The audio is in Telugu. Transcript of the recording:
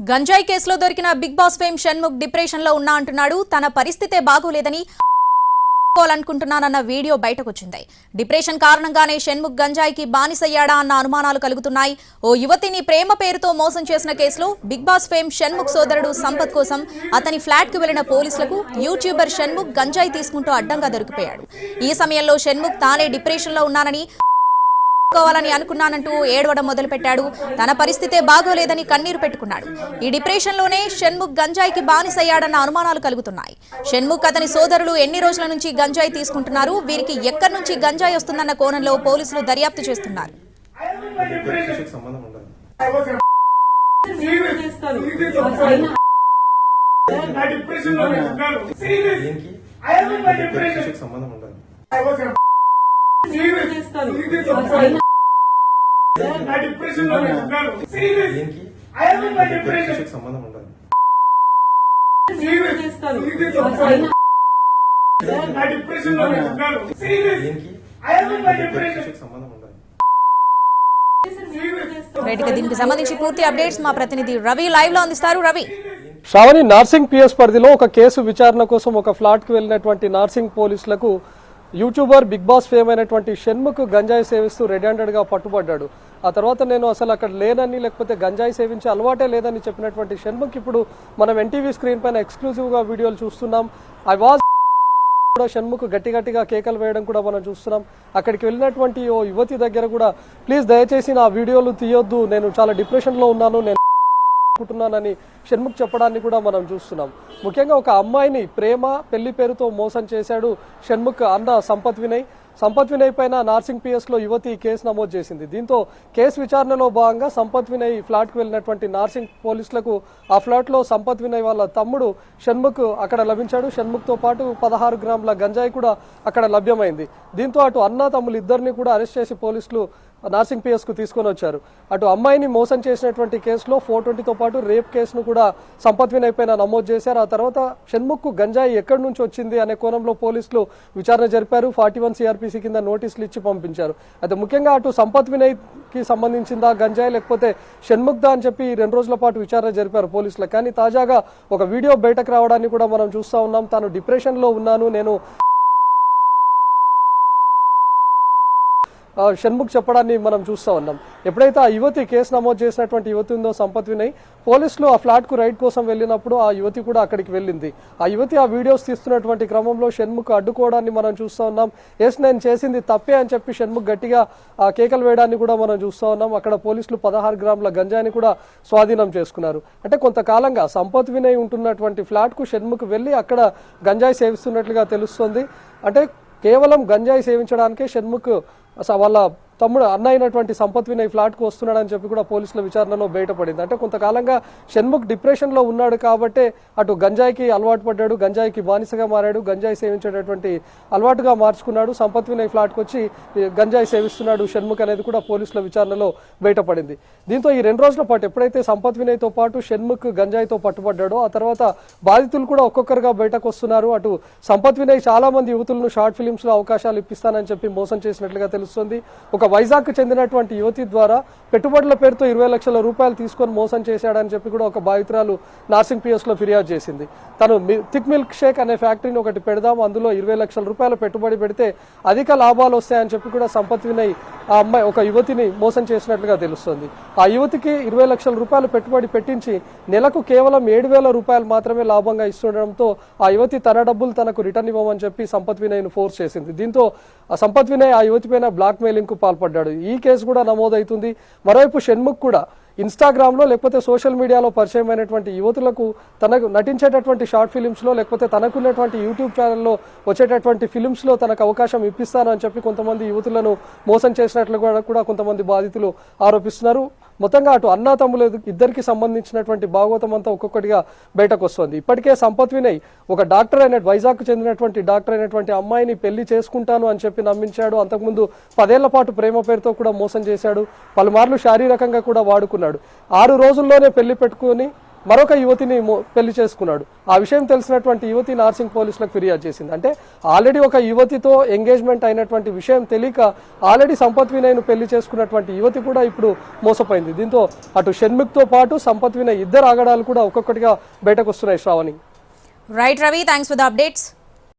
గంజాయి కేసులో దొరికిన big boss fame Shanmukh depression లో ఉన్నా అంటున్నాడు. తన పరిస్థితే బాగోలేదని అనుకుంటున్నానన్న వీడియో బయటకొచ్చింది. డిప్రెషన్ కారణంగానే షణ్ముఖ్ గంజాయికి బానిసయ్యాడా అన్న అనుమానాలు కలుగుతున్నాయి. ఓ యువతిని ప్రేమ పేరుతో మోసం చేసిన కేసులో బిగ్ బాస్ ఫేమ్ షణ్ముఖ్ సోదరుడు సంపత్ కోసం అతని ఫ్లాట్ కు వెళ్లిన పోలీసులకు యూట్యూబర్ షణ్ముఖ్ గంజాయి తీసుకుంటూ అడ్డంగా దొరికిపోయాడు. ఈ సమయంలో షణ్ముఖ్ తానే డిప్రెషన్ లో ఉన్నానని అనుకున్నానంటూ ఏడవడం మొదలుపెట్టాడు. తన పరిస్థితే బాగోలేదని కన్నీరు పెట్టుకున్నాడు. ఈ డిప్రెషన్ లోనే షణ్ముఖ్ గంజాయికి బానిసయ్యాడన్న అనుమానాలు కలుగుతున్నాయి. షణ్ముఖ్ అతని సోదరులు ఎన్ని రోజుల నుంచి గంజాయి తీసుకుంటున్నారు, వీరికి ఎక్కడి నుంచి గంజాయి వస్తుందన్న కోణంలో పోలీసులు దర్యాప్తు చేస్తున్నారు. దీనికి సంబంధించి పూర్తి అప్డేట్స్ మా ప్రతినిధి రవి లైవ్ లో అందిస్తారు. రవి, శ్రావణి, నార్సింగ్ పిఎస్ పరిధిలో ఒక కేసు విచారణ కోసం ఒక ఫ్లాట్ కు వెళ్లినటువంటి నార్సింగ్ పోలీసులకు యూట్యూబర్ బిగ్ బాస్ ఫేమ్ అయినటువంటి షణ్ముఖ్ గంజాయి సేవిస్తూ రెడ్ హ్యాండెడ్ గా పట్టుబడ్డాడు. ఆ తర్వాత నేను అసలు అక్కడ లేనని, లేకపోతే గంజాయి సేవించే అలవాటే లేదని చెప్పినటువంటి షణ్ముఖ్ ఇప్పుడు మనం ఎన్టీవీ స్క్రీన్ పైన ఎక్స్క్లూజివ్ గా వీడియోలు చూస్తున్నాం. కూడా షణ్ముఖ్ గట్టిగా కేకలు వేయడం కూడా మనం చూస్తున్నాం. అక్కడికి వెళ్ళినటువంటి ఓ యువతి దగ్గర కూడా ప్లీజ్ దయచేసి నా వీడియోలు తీయొద్దు, నేను చాలా డిప్రెషన్ లో ఉన్నాను, నేను అనుకుంటున్నానని షణ్ముఖ్ చెప్పడాన్ని కూడా మనం చూస్తున్నాం. ముఖ్యంగా ఒక అమ్మాయిని ప్రేమ పెళ్లి పేరుతో మోసం చేశాడు షణ్ముఖ్ అన్న సంపత్ వినయ్ పైన నార్సింగ్ పిఎస్ లో యువతి కేసు నమోదు చేసింది. దీంతో కేసు విచారణలో భాగంగా సంపత్ వినయ్ ఫ్లాట్ కు వెళ్లినటువంటి నార్సింగ్ పోలీసులకు ఆ ఫ్లాట్ లో సంపత్ వినయ్ వాళ్ళ తమ్ముడు షణ్ముఖ్ అక్కడ లభించాడు. షణ్ముఖ్ తో పాటు 16 గ్రాముల గంజాయి కూడా అక్కడ లభ్యమైంది. దీంతో అటు అన్న తమ్ములు ఇద్దరిని కూడా అరెస్ట్ చేసి పోలీసులు నార్సింగ్ పిఎస్ కు తీసుకొని వచ్చారు. అటు అమ్మాయిని మోసం చేసినటువంటి కేసులో 420తో పాటు రేప్ కేసును కూడా సంపత్ వినయ్ పైన నమోదు చేశారు. ఆ తర్వాత షణ్ముఖ్ కు గంజాయి ఎక్కడి నుంచి వచ్చింది అనే కోణంలో పోలీసులు విచారణ జరిపారు. 41 సిఆర్పిసి కింద నోటీసులు ఇచ్చి పంపించారు. అయితే ముఖ్యంగా అటు సంపత్ వినయ్ కి సంబంధించిందా గంజాయి, లేకపోతే షణ్ముఖ్ దా అని చెప్పి 2 రోజుల పాటు విచారణ జరిపారు పోలీసులు. కానీ తాజాగా ఒక వీడియో బయటకు రావడాన్ని కూడా మనం చూస్తా ఉన్నాం. తాను డిప్రెషన్ లో ఉన్నాను, నేను షణ్ముఖ్ చెప్పడాన్ని మనం చూస్తా ఉన్నాం. ఎప్పుడైతే ఆ యువతి కేసు నమోదు చేసినటువంటి యువతి ఉందో సంపత్ వినయ్, పోలీసులు ఆ ఫ్లాట్ కు రైడ్ కోసం వెళ్ళినప్పుడు ఆ యువతి కూడా అక్కడికి వెళ్ళింది. ఆ యువతి ఆ వీడియోస్ తీస్తున్నటువంటి క్రమంలో షణ్ముఖ్ అడ్డుకోవడాన్ని మనం చూస్తా ఉన్నాం. నేను చేసింది తప్పే అని చెప్పి షణ్ముఖ్ గట్టిగా కేకలు వేయడాన్ని కూడా మనం చూస్తా ఉన్నాం. అక్కడ పోలీసులు 16 గ్రాముల గంజాయిని కూడా స్వాధీనం చేసుకున్నారు. అంటే కొంతకాలంగా సంపత్ వినయ్ ఉంటున్నటువంటి ఫ్లాట్ కు షణ్ముఖ్ వెళ్లి అక్కడ గంజాయి సేవిస్తున్నట్లుగా తెలుస్తోంది. అంటే కేవలం గంజాయి సేవించడానికే షణ్ముఖ్ వాళ్ళ తమ్ముడు అన్న అయినటువంటి సంపత్ వినయ్ ఫ్లాట్ కు వస్తున్నాడని చెప్పి కూడా పోలీసుల విచారణలో బయటపడింది. అంటే కొంతకాలంగా షణ్ముఖ్ డిప్రెషన్ లో ఉన్నాడు కాబట్టే అటు గంజాయికి అలవాటు పడ్డాడు, గంజాయికి బానిసగా మారాడు, గంజాయి సేవించేటటువంటి అలవాటుగా మార్చుకున్నాడు. సంపత్ వినయ్ ఫ్లాట్ కు వచ్చి గంజాయి సేవిస్తున్నాడు షణ్ముఖ్ అనేది కూడా పోలీసుల విచారణలో బయటపడింది. దీంతో ఈ 2 రోజుల పాటు ఎప్పుడైతే సంపత్ వినయ్ తో పాటు షణ్ముఖ్ గంజాయితో పట్టుబడ్డాడో ఆ తర్వాత బాధితులు కూడా ఒక్కొక్కరుగా బయటకు వస్తున్నారు. అటు సంపత్ వినయ్ చాలా మంది యువతులను షార్ట్ ఫిలిమ్స్ లో అవకాశాలు ఇప్పిస్తానని చెప్పి మోసం చేసినట్లుగా తెలుస్తుంది. ఒక వైజాగ్ కు చెందినటువంటి యువతి ద్వారా పెట్టుబడుల పేరుతో 20 లక్షల రూపాయలు తీసుకొని మోసం చేశాడని చెప్పి కూడా ఒక బాధితురాలు నార్సింగ్ పిఎస్ లో ఫిర్యాదు చేసింది. తను థిక్ మిల్క్ షేక్ అనే ఫ్యాక్టరీని ఒకటి పెడదాం, అందులో 20 లక్షల రూపాయలు పెట్టుబడి పెడితే అధిక లాభాలు వస్తాయని చెప్పి కూడా సంపత్ వినయ్ ఆ అమ్మాయి ఒక యువతిని మోసం చేసినట్లుగా తెలుస్తుంది. ఆ యువతికి 20 లక్షల రూపాయలు పెట్టుబడి పెట్టించి నెలకు కేవలం 7,000 రూపాయలు మాత్రమే లాభంగా ఇస్తుండడంతో ఆ యువతి తన డబ్బులు తనకు రిటర్న్ ఇవ్వమని చెప్పి సంపత్ వినయ్ ను ఫోర్స్ చేసింది. దీంతో సంపత్ వినయ్ ఆ యువతి పైన బ్లాక్ మెయిలింగ్ కు పాల్పడ్డాడు. ఈ కేసు కూడా నమోదవుతుంది. మరోవైపు షణ్ముఖ్ కూడా ఇన్స్టాగ్రామ్ లో లేకపోతే సోషల్ మీడియాలో పరిచయమైనటువంటి యువతులకు తనకు నటించేటటువంటి షార్ట్ ఫిలిమ్స్ లో లేకపోతే తనకున్నటువంటి యూట్యూబ్ ఛానల్లో వచ్చేటటువంటి ఫిలిమ్స్ లో తనకు అవకాశం ఇప్పిస్తానని చెప్పి కొంతమంది యువతులను మోసం చేసినట్లు కూడా కొంతమంది బాధితులు ఆరోపిస్తున్నారు. మొత్తంగా అటు అన్నా తమ్ములు ఇద్దరికి సంబంధించినటువంటి భాగవతం అంతా ఒక్కొక్కటిగా బయటకు వస్తుంది. ఇప్పటికే సంపత్ వినయ్ ఒక డాక్టర్ అయిన వైజాగ్ కు చెందినటువంటి డాక్టర్ అయినటువంటి అమ్మాయిని పెళ్లి చేసుకుంటాను అని చెప్పి నమ్మించాడు. అంతకుముందు 10 ఏళ్ల పాటు ప్రేమ పేరుతో కూడా మోసం చేశాడు. పలుమార్లు శారీరకంగా కూడా వాడుకున్నాడు. 6 రోజుల్లోనే పెళ్లి పెట్టుకుని మరొక యువతిని పెళ్లి చేసుకున్నాడు. ఆ విషయం తెలిసినటువంటి యువతి నార్సింగ్ పోలీసులకు ఫిర్యాదు చేసింది. అంటే ఆల్రెడీ ఒక యువతితో ఎంగేజ్మెంట్ అయినటువంటి విషయం తెలియక ఆల్రెడీ సంపత్ వినయ్ను పెళ్లి చేసుకున్నటువంటి యువతి కూడా ఇప్పుడు మోసపోయింది. దీంతో అటు షణ్ముఖ్తో పాటు సంపత్ వినయ్ ఇద్దరు ఆగడాలు కూడా ఒక్కొక్కటిగా బయటకు వస్తున్నాయి. Shravani. Right Ravi, thanks for the updates.